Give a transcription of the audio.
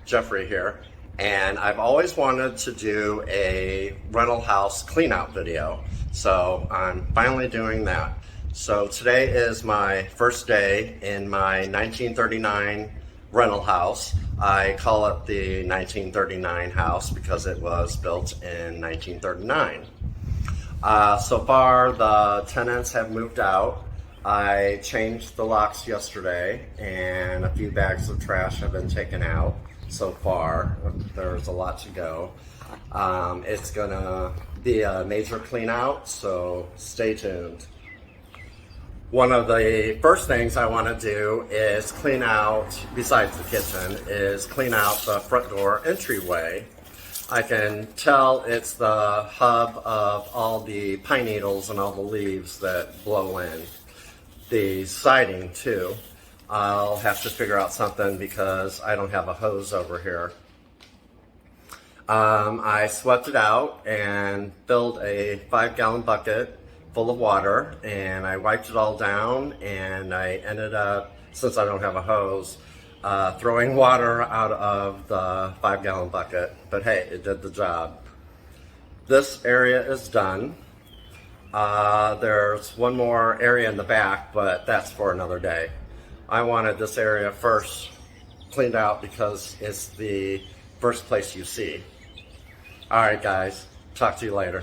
Jeffrey here, and I've always wanted to do a rental house clean out video, so I'm finally doing that. So today is my first day in my 1939 rental house. I call it the 1939 house because it was built in 1939. So far the tenants have moved out. I changed the locks yesterday and a few bags of trash have been taken out so far. There's a lot to go. It's gonna be a major clean out, so stay tuned. One of the first things I want to do is clean out, besides the kitchen, is clean out the front door entryway. I can tell it's the hub of all the pine needles and all the leaves that blow in. The siding too. I'll have to figure out something because I don't have a hose over here. I swept it out and filled a 5-gallon bucket full of water, and I wiped it all down, and I ended up, since I don't have a hose, throwing water out of the 5-gallon bucket. But hey, it did the job. This area is done. There's one more area in the back, but that's for another day. I wanted this area first cleaned out because it's the first place you see. Alright guys, talk to you later.